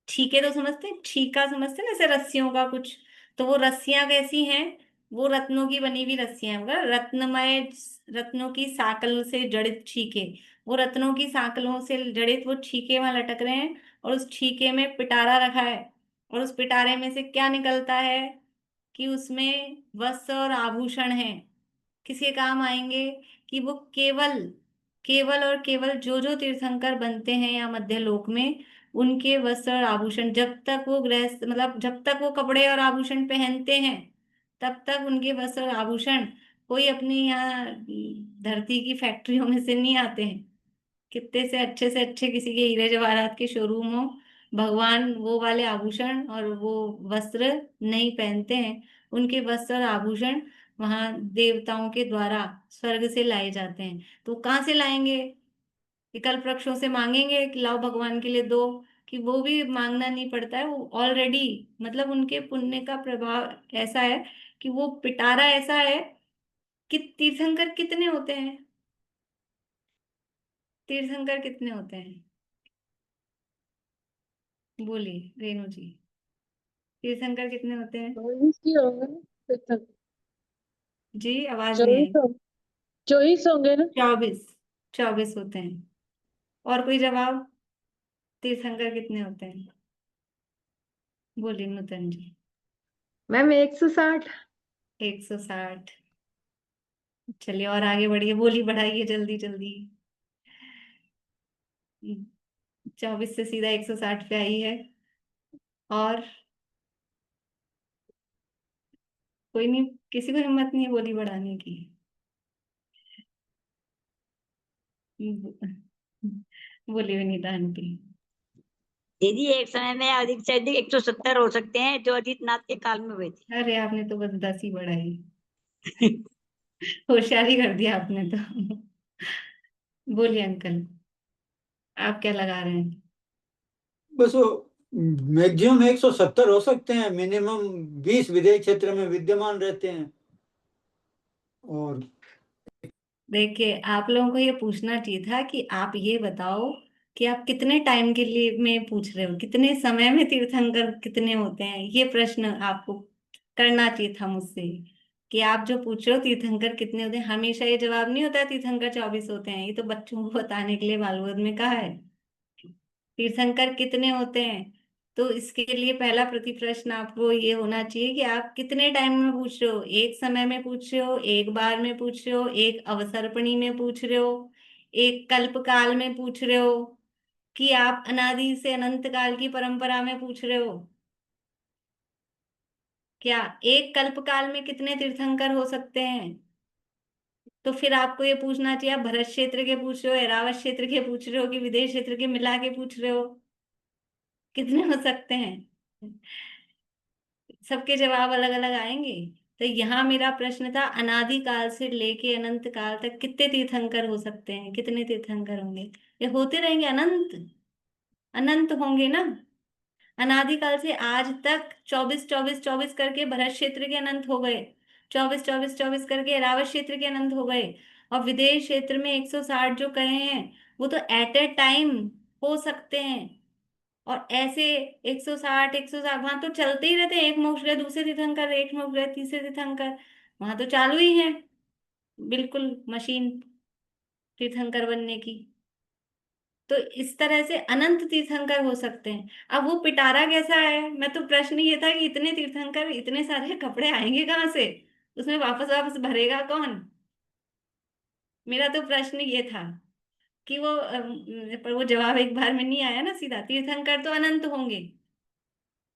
छीके तो समझते हैं, छीका समझते हैं ना, जैसे रस्सियों का कुछ, तो वो रस्सियां कैसी हैं? वो रत्नों की बनी हुई रस्सियां हैं, मगर रत्नमय रत्नों की साकल से जड़ित छीके, वो रत्नों की साकलों से जड़ित वो छीके वहां लटक रहे हैं, और उस छीके में पिटारा रखा है, और उस पिटारे में से क्या निकलता है? कि उसमें वस्त्र और आभूषण हैं। किसके काम आएंगे? कि वो केवल केवल और केवल जो जो तीर्थंकर बनते हैं या मध्य लोक में, उनके वस्त्र और आभूषण, जब तक वो गृहस्थ मतलब जब तक वो कपड़े और आभूषण पहनते हैं तब तक उनके वस्त्र और आभूषण कोई अपनी यहाँ धरती की फैक्ट्रियों में से नहीं आते हैं। कितने से अच्छे किसी के हीरे जवाहरात के शोरूम हो, भगवान वो वाले आभूषण और वो वस्त्र नहीं पहनते हैं। उनके वस्त्र और आभूषण वहां देवताओं के द्वारा स्वर्ग से लाए जाते हैं। तो कहाँ से लाएंगे? विकल्प वृक्षों से मांगेंगे कि लाओ भगवान के लिए दो, कि वो भी मांगना नहीं पड़ता है, वो ऑलरेडी, मतलब उनके पुण्य का प्रभाव ऐसा है कि वो पिटारा ऐसा है कि तीर्थंकर कितने होते हैं? तीर्थंकर कितने होते हैं? बोलिए रेणु जी, तीर्थंकर कितने होते हैं? 24 ही होंगे ना तीर्थंकर? जी आवाज नहीं 24 आई। 24 होंगे ना? 24, 24 होते हैं। और कोई जवाब? तीर्थंकर कितने होते हैं? बोलिए नूतन जी। मैम 160। 160। चलिए और आगे बढ़िए, बोली बढ़ाइए जल्दी जल्दी। 24 से सीधा 160 पे आई है। और कोई नहीं, किसी को हिम्मत नहीं है बोली बढ़ाने की? बोलिए विनीता आंटी। दीदी एक समय में अधिक से अधिक 170 हो सकते हैं जो आदित्यनाथ के काल में हुए थे। अरे आपने तो बस 10 ही बढ़ाई, होशियारी कर दिया आपने तो। बोलिए अंकल, आप क्या लगा रहे हैं? बस वो मैक्सिमम 170 हो सकते हैं, मिनिमम 20 विदेश क्षेत्र में विद्यमान रहते हैं। और देखिए आप लोगों को ये पूछना चाहिए था कि आप ये बताओ कि आप कितने टाइम के लिए में पूछ रहे हो, कितने समय में तीर्थंकर कितने होते हैं, ये प्रश्न आपको करना चाहिए था मुझसे। कि आप जो पूछ रहे हो तीर्थंकर कितने होते हैं, हमेशा ये जवाब नहीं होता है तीर्थंकर 24 होते हैं, ये तो बच्चों को बताने के लिए भागवत में कहा है। तीर्थंकर कितने होते हैं तो इसके लिए पहला प्रति प्रश्न आपको ये होना चाहिए कि आप कितने टाइम में पूछ रहे हो, एक समय में पूछ रहे हो, एक बार में पूछ रहे हो, एक अवसर्पणी में पूछ रहे हो, एक कल्प काल में पूछ रहे हो, कि आप अनादि से अनंत काल की परंपरा में पूछ रहे हो। क्या एक कल्प काल में कितने तीर्थंकर हो सकते हैं? तो फिर आपको ये पूछना चाहिए, आप भरत क्षेत्र के पूछ रहे हो, ऐरावत क्षेत्र के पूछ रहे हो, कि विदेश क्षेत्र के मिला के पूछ रहे हो, कितने हो सकते हैं? सबके जवाब अलग अलग आएंगे। तो यहाँ मेरा प्रश्न था, अनादि काल से लेके अनंत काल तक कितने तीर्थंकर हो सकते हैं, कितने तीर्थंकर होंगे? ये होते रहेंगे, अनंत अनंत होंगे ना। अनादिकाल से आज तक 24 24 24 करके भरत क्षेत्र के अनंत हो गए, 24 24 24 करके ऐरावत क्षेत्र के अनंत हो गए, और विदेश क्षेत्र में 160 जो कहे हैं वो तो एट ए टाइम हो सकते हैं। और ऐसे 160 160 वहां तो चलते ही रहते हैं, एक मोक्ष गए दूसरे तीर्थंकर, एक मोक्ष गए तीसरे तीर्थंकर, वहां तो चालू ही है बिल्कुल मशीन तीर्थंकर बनने की। तो इस तरह से अनंत तीर्थंकर हो सकते हैं। अब वो पिटारा कैसा है, मैं तो प्रश्न ये था कि इतने तीर्थंकर, इतने सारे कपड़े आएंगे कहाँ से, उसमें वापस वापस भरेगा कौन? मेरा तो प्रश्न ये था कि वो पर वो जवाब एक बार में नहीं आया ना सीधा, तीर्थंकर तो अनंत होंगे।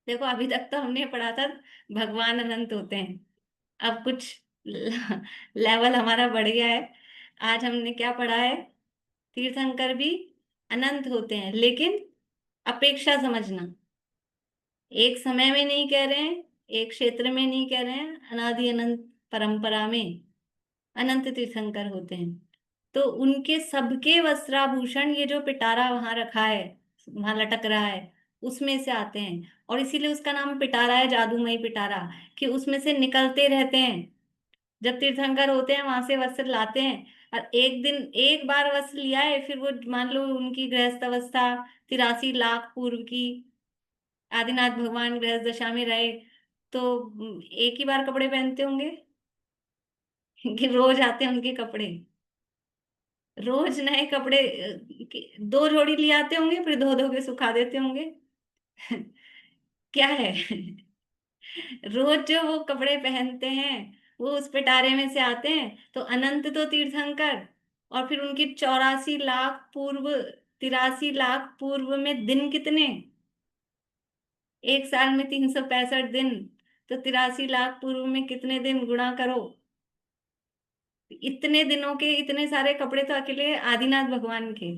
देखो अभी तक तो हमने पढ़ा था भगवान अनंत होते हैं, अब कुछ लेवल हमारा बढ़ गया है। आज हमने क्या पढ़ा है, तीर्थंकर भी अनंत होते हैं, लेकिन अपेक्षा समझना, एक समय में नहीं कह रहे हैं, एक क्षेत्र में नहीं कह रहे हैं, अनादि अनंत परंपरा में अनंत तीर्थंकर होते हैं। तो उनके सबके वस्त्राभूषण, ये जो पिटारा वहां रखा है, वहां लटक रहा है, उसमें से आते हैं। और इसीलिए उसका नाम पिटारा है, जादूमयी पिटारा, कि उसमें से निकलते रहते हैं। जब तीर्थंकर होते हैं वहां से वस्त्र लाते हैं, और एक दिन एक बार वस्त्र लिया है, फिर वो मान लो उनकी गृहस्थ अवस्था 83 लाख पूर्व की, आदिनाथ भगवान गृहस्थ दशा में रहे, तो एक ही बार कपड़े पहनते होंगे कि रोज आते हैं उनके कपड़े, रोज नए कपड़े, 2 जोड़ी ले आते होंगे, फिर धो धो के सुखा देते होंगे क्या है रोज जो वो कपड़े पहनते हैं वो उस पिटारे में से आते हैं। तो अनंत तो तीर्थंकर, और फिर उनकी 84 लाख पूर्व, 83 लाख पूर्व में दिन कितने, एक साल में 365 दिन, तो 83 लाख पूर्व में कितने दिन गुणा करो। इतने दिनों के इतने सारे कपड़े तो अकेले आदिनाथ भगवान के,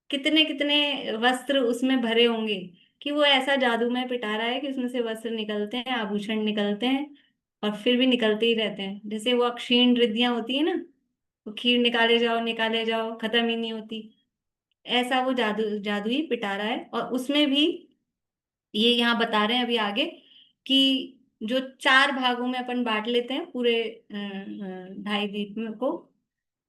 कितने कितने वस्त्र उसमें भरे होंगे, कि वो ऐसा जादूमय पिटारा है कि उसमें से वस्त्र निकलते हैं, आभूषण निकलते हैं, और फिर भी निकलते ही रहते हैं। जैसे वो अक्षीण रिद्धियां होती है ना, वो खीर निकाले जाओ खत्म ही नहीं होती, ऐसा वो जादुई पिटारा है। और उसमें भी ये यहाँ बता रहे हैं अभी आगे, कि जो 4 भागों में अपन बांट लेते हैं पूरे 2.5 द्वीप में को,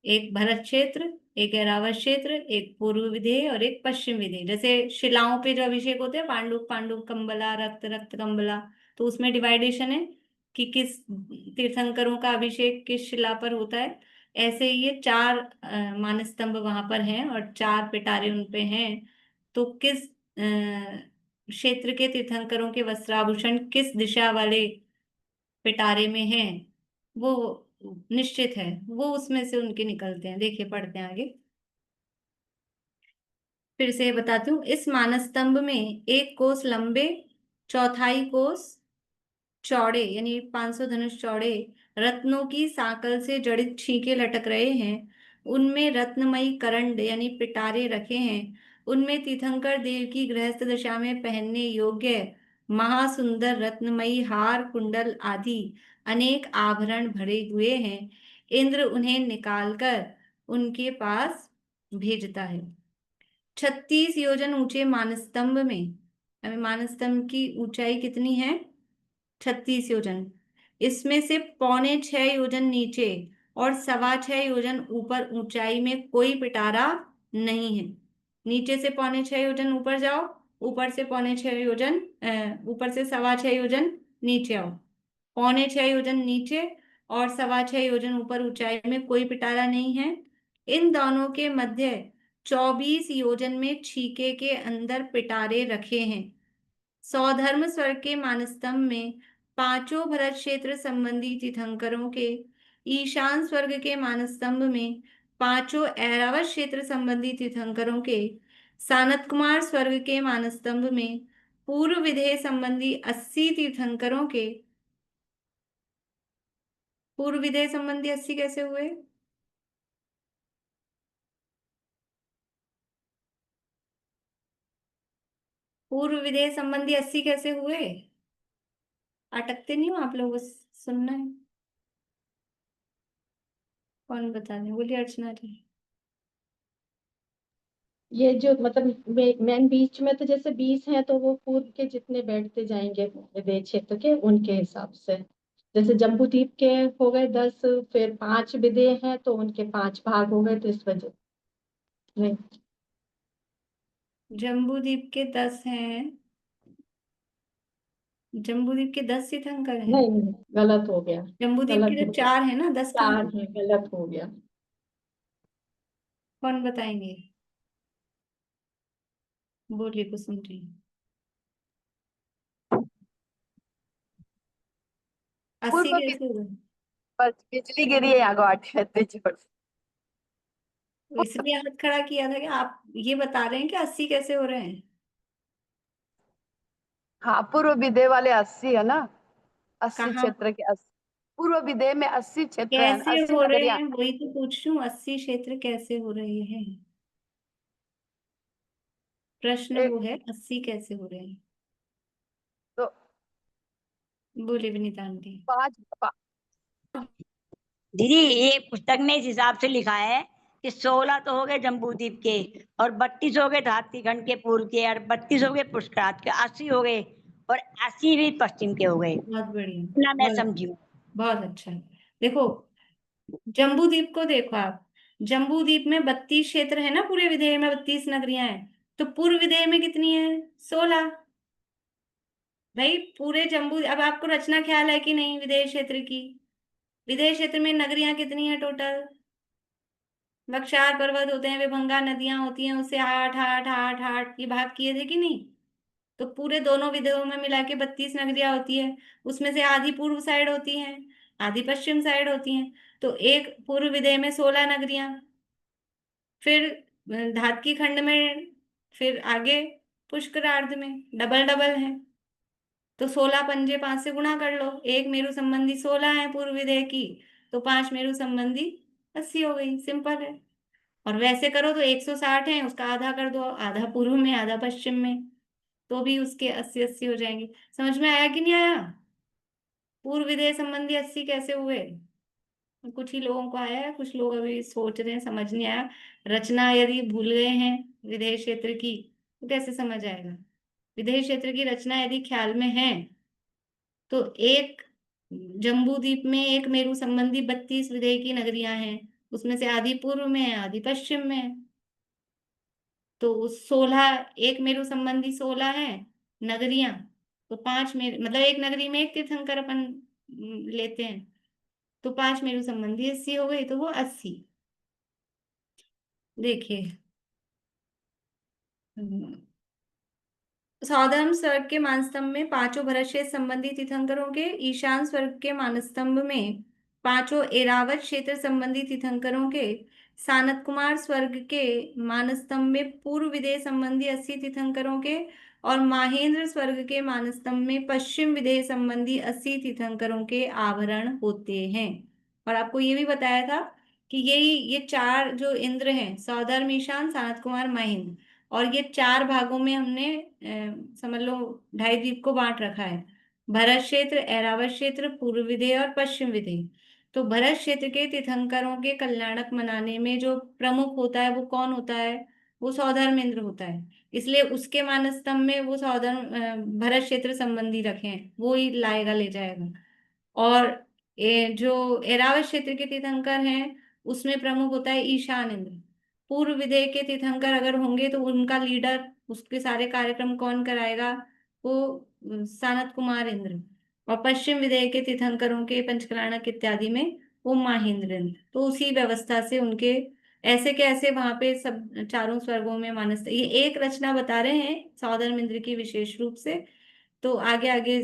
एक भरत क्षेत्र, एक ऐरावत क्षेत्र, एक पूर्व विदेह और एक पश्चिम विदेह। जैसे शिलाओं पे जो अभिषेक होते हैं, पांडुक पांडुक कंबला, रक्त रक्त कंबला, तो उसमें डिवाइडेशन है कि किस तीर्थंकरों का अभिषेक किस शिला पर होता है। ऐसे ही ये 4 मानस्तंभ वहां पर हैं और 4 पिटारे उन पे हैं। तो किस क्षेत्र के तीर्थंकरों के वस्त्राभूषण किस दिशा वाले पिटारे में हैं, वो निश्चित है, वो उसमें से उनके निकलते हैं। देखिए पढ़ते हैं आगे, फिर से बताती हूँ। इस मानस्तंभ में 1 कोस लंबे, 1/4 कोस चौड़े, यानी 500 धनुष चौड़े रत्नों की साकल से जड़ित छीके लटक रहे हैं। उनमें रत्नमयी करंड यानी पिटारे रखे हैं। उनमें तीर्थंकर देव की गृहस्थ दशा में पहनने योग्य महासुंदर रत्नमयी हार कुंडल आदि अनेक आभरण भरे हुए हैं। इंद्र उन्हें निकालकर उनके पास भेजता है। 36 योजन ऊंचे मानस्तंभ में, अभी मानस्तंभ की ऊंचाई कितनी है, 36 योजन, इसमें से 6.25 योजन नीचे और 6.25 योजन ऊपर ऊंचाई में कोई पिटारा नहीं है। नीचे से 6.25 योजन ऊपर जाओ, ऊपर से 6.25 योजन ऊपर से 6.25 योजन नीचे आओ, 6.25 योजन नीचे और 6.25 योजन ऊपर ऊंचाई में कोई पिटारा नहीं है। इन दोनों के मध्य 24 योजन में छीके के अंदर पिटारे रखे हैं। सौधर्म स्वर्ग के मानस्तंभ में पांचों भरत क्षेत्र संबंधी तीर्थंकरों के, ईशान स्वर्ग के मानस्तंभ में पांचों ऐरावत क्षेत्र संबंधी तीर्थंकरों के, सानत कुमार स्वर्ग के मानस्तंभ में पूर्व विधेय संबंधी 80 तीर्थंकरों के। पूर्व विधेय संबंधी 80 कैसे हुए? पूर्व विधेय संबंधी 80 कैसे हुए? अटकते नहीं हो आप लोग, बस सुनना है। कौन बता रहे? बोलिए अर्चना जी। ये जो मतलब मेन बीच में तो जैसे 20 हैं तो वो पूर्व के जितने बैठते जाएंगे विधेय क्षेत्र के उनके हिसाब से, जैसे जम्बूद्वीप के हो गए 10, फिर 5 विधेय हैं तो उनके 5 भाग हो गए, तो इस वजह नहीं। जम्बूद्वीप के 10 हैं। जम्बूद्वीप के 10 तीर्थंकर हैं। नहीं नहीं, गलत हो गया, जम्बूद्वीप गलत के हो तो गया, 4 है ना, 10 कहाँ 4 हैं? है, गलत हो गया। कौन बताएंगे? बोलिए, कुछ सुन रही हूँ। 80 पूर्व कैसे हुए? बस बिजली गिरी है यहाँ गुवाहाटी में इतनी जोर से। तो इसलिए हाथ खड़ा किया था कि आप ये बता रहे हैं कि 80 कैसे हो रहे हैं? हाँ, पूर्व विधेय वाले 80 है ना, 80 कहाँ? क्षेत्र के 80, पूर्व विधेय में 80 क्षेत्र है, कैसे 80 हो रहे नगरिया। हैं वही तो पूछ रही हूँ, 80 क्षेत्र कैसे हो रहे हैं? प्रश्न एक वो है 80 कैसे हो रहे हैं। तो बोलिए विनीता आंटी। 5 दीदी ये पुस्तक में इस हिसाब से लिखा है कि 16 तो हो गए जम्बूद्वीप के, और 32 हो गए धात्रीखंड के पूर्व के, और 32 हो गए पुष्करात के, 80 हो गए, और 80 भी पश्चिम के हो गए। बहुत बढ़िया, इतना मैं बहुत समझी हूँ। बहुत अच्छा। देखो, जम्बूद्वीप को देखो आप, जम्बूद्वीप में 32 क्षेत्र है ना, पूरे विधेय में 32 नगरियां हैं, तो पूर्व विधेय में कितनी है? 16। भाई पूरे जम्बू, अब आपको रचना ख्याल है कि नहीं विधेय क्षेत्र की? विधेय क्षेत्र में नगरियां कितनी है टोटल? बख्शार पर्वत होते हैं, विभंगा नदियां होती हैं, उससे 8 8 8 8 ये भाग किए थे कि नहीं? तो पूरे दोनों विधेयों में मिला के 32 नगरियां होती है। उसमें से आधी पूर्व साइड होती हैं, आधी पश्चिम साइड होती हैं। तो एक पूर्व विधेय में 16 नगरियां, फिर धातकी खंड में, फिर आगे पुष्करार्ध में डबल डबल है। तो 16 पंजे 5 से गुणा कर लो, एक मेरु संबंधी 16 है पूर्व विधेय की, तो 5 मेरु संबंधी 80 हो गई, सिंपल है। और वैसे करो तो 160 है, उसका आधा कर दो, आधा पूर्व में आधा पश्चिम में, तो भी उसके 80 80 हो जाएंगे। समझ में आया कि नहीं आया? पूर्व विधेय संबंधी 80 कैसे हुए? कुछ ही लोगों को आया है, कुछ लोग अभी सोच रहे हैं, समझ नहीं आया। रचना यदि भूल गए हैं विधेय क्षेत्र की, तो कैसे समझ आएगा? विधेय क्षेत्र की रचना यदि ख्याल में है तो एक जम्बूद्वीप में एक मेरु संबंधी 32 विधेय की नगरियां हैं, उसमें से आधी पूर्व में है, आधी पश्चिम में है। तो 16, एक मेरु संबंधी 16 है नगरियां, तो 5 मेरु मतलब एक नगरी में एक तीर्थंकर अपन लेते हैं, तो 5 मेरु संबंधी 80 हो गई, तो वो 80। देखिए, सौधर्म स्वर्ग के मानस्तंभ में पांचों भरतक्षेत्र संबंधी तीर्थंकरों के, ईशान स्वर्ग के मानस्तंभ में पांचों एरावत क्षेत्र संबंधी तीर्थंकरों के, सानत कुमार स्वर्ग के मानस्तंभ में पूर्व विधेय संबंधी 80 तीर्थंकरों के, और माहेंद्र स्वर्ग के मानस्तंभ में पश्चिम विधेय संबंधी 80 तीर्थंकरों के आभरण होते हैं। और आपको ये भी बताया था कि ये 4 जो इंद्र हैं, सौधर्म, ईशान, सानत कुमार, महेंद्र, और ये 4 भागों में हमने समझ लो 2.5 द्वीप को बांट रखा है। भरत क्षेत्र, ऐरावत क्षेत्र, पूर्व विधेय और पश्चिम विधेय। तो भरत क्षेत्र के तीर्थंकरों के कल्याणक मनाने में जो प्रमुख होता है वो कौन होता है? वो सौधर्मेंद्र होता है। इसलिए उसके मानस्तंभ में वो सौधर्म भरत क्षेत्र संबंधी रखे हैं, वो ही लाएगा ले जाएगा। और जो ऐरावत क्षेत्र के तीर्थंकर हैं उसमें प्रमुख होता है ईशान इंद्र। पूर्व विधेय के तीर्थंकर अगर होंगे तो उनका लीडर, उसके सारे कार्यक्रम कौन कराएगा? वो सानत कुमार इंद्र। और पश्चिम विधेय के तीर्थंकरों के पंचकलाणक इत्यादि में वो माहेंद्र इंद्र। तो उसी व्यवस्था से उनके ऐसे के ऐसे वहां पे सब चारों स्वर्गों में मानस, ये एक रचना बता रहे हैं सौधर्म इंद्र की विशेष रूप से। तो आगे आगे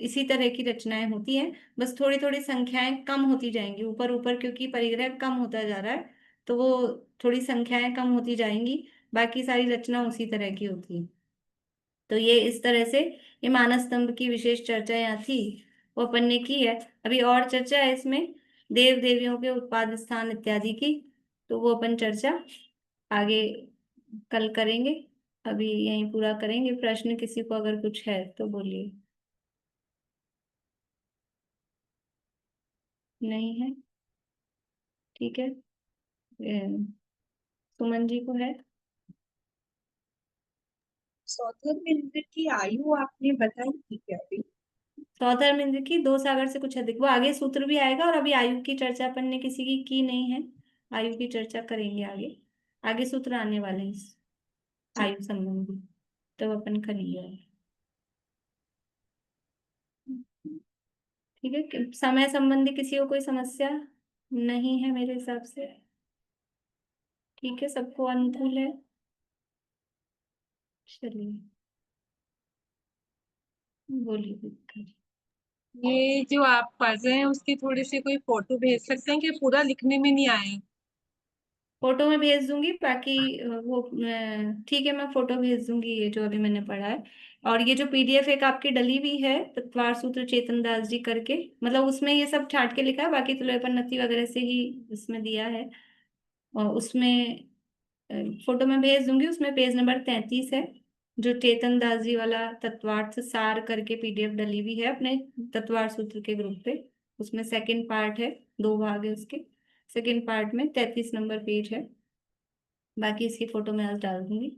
इसी तरह की रचनाएं होती हैं, बस थोड़ी थोड़ी संख्याएं कम होती जाएंगी ऊपर ऊपर, क्योंकि परिग्रह कम होता जा रहा है तो वो थोड़ी संख्याएं कम होती जाएंगी, बाकी सारी रचना उसी तरह की होती है। तो ये इस तरह से ये मानस स्तंभ की विशेष चर्चा यहाँ थी, वो अपन ने की है। अभी और चर्चा है इसमें देव देवियों के उत्पाद स्थान इत्यादि की, तो वो अपन चर्चा आगे कल करेंगे। अभी यहीं पूरा करेंगे। प्रश्न किसी को अगर कुछ है तो बोलिए। नहीं है, ठीक है। सुमन जी को है। सौधर्म इंद्र की आयु आपने बताई थी क्या अभी? सौधर्म इंद्र की 2 सागर से कुछ अधिक, वो आगे सूत्र भी आएगा। और अभी आयु की चर्चा अपन ने किसी की नहीं है, आयु की चर्चा करेंगे आगे। आगे सूत्र आने वाले हैं इस आयु संबंधी, तो अपन करेंगे। ठीक है, समय संबंधी किसी को कोई समस्या नहीं है मेरे हिसाब से। ठीक है, सबको अनुकूल है। चलिए बोलिए। ये जो आप पढ़ रहे हैं उसकी थोड़ी सी कोई फोटो भेज सकते हैं कि पूरा लिखने में नहीं आया? फोटो में भेज दूंगी, बाकी वो ठीक है, मैं फोटो भेज दूंगी ये जो अभी मैंने पढ़ा है। और ये जो पीडीएफ एक आपकी डली हुई है तत्वार सूत्र चेतन दास जी करके, मतलब उसमें ये सब छाट के लिखा है, बाकी तो लोहपन्नती वगैरह से ही इसमें दिया है। और उसमें फोटो में भेज दूंगी, उसमें पेज नंबर 33 है, जो चेतन दास जी वाला तत्वार्थ सार करके पीडीएफ डली हुई है अपने तत्वार सूत्र के ग्रुप पे। उसमें सेकंड पार्ट है, 2 भाग है उसके। सेकंड पार्ट में 33 नंबर पेज है। बाकी इसकी फोटो मैं आज डाल दूंगी।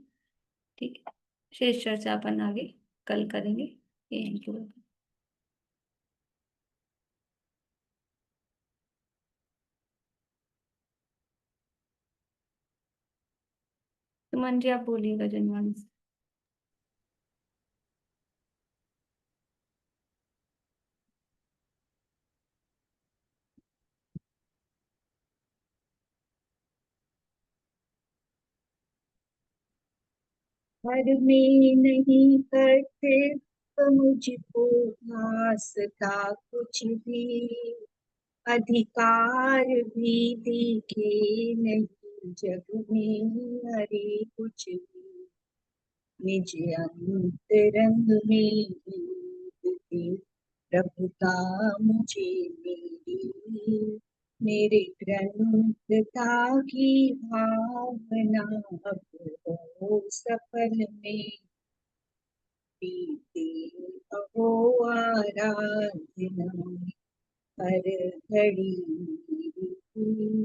ठीक है, शेष चर्चा अपन आगे कल करेंगे। यहीं के बाद सुमन जी आप बोलिएगा जनवाणी से। घर में नहीं करते तो मुझको घास का कुछ भी, अधिकार भी दिखे नहीं जग में अरे कुछ भी। निज अंतरंग में दिखती प्रभुता मुझे मेरी, मेरे ग्रंथता की भावना अब हो सफल में, बीते अहो आराधना हर घड़ी मेरी।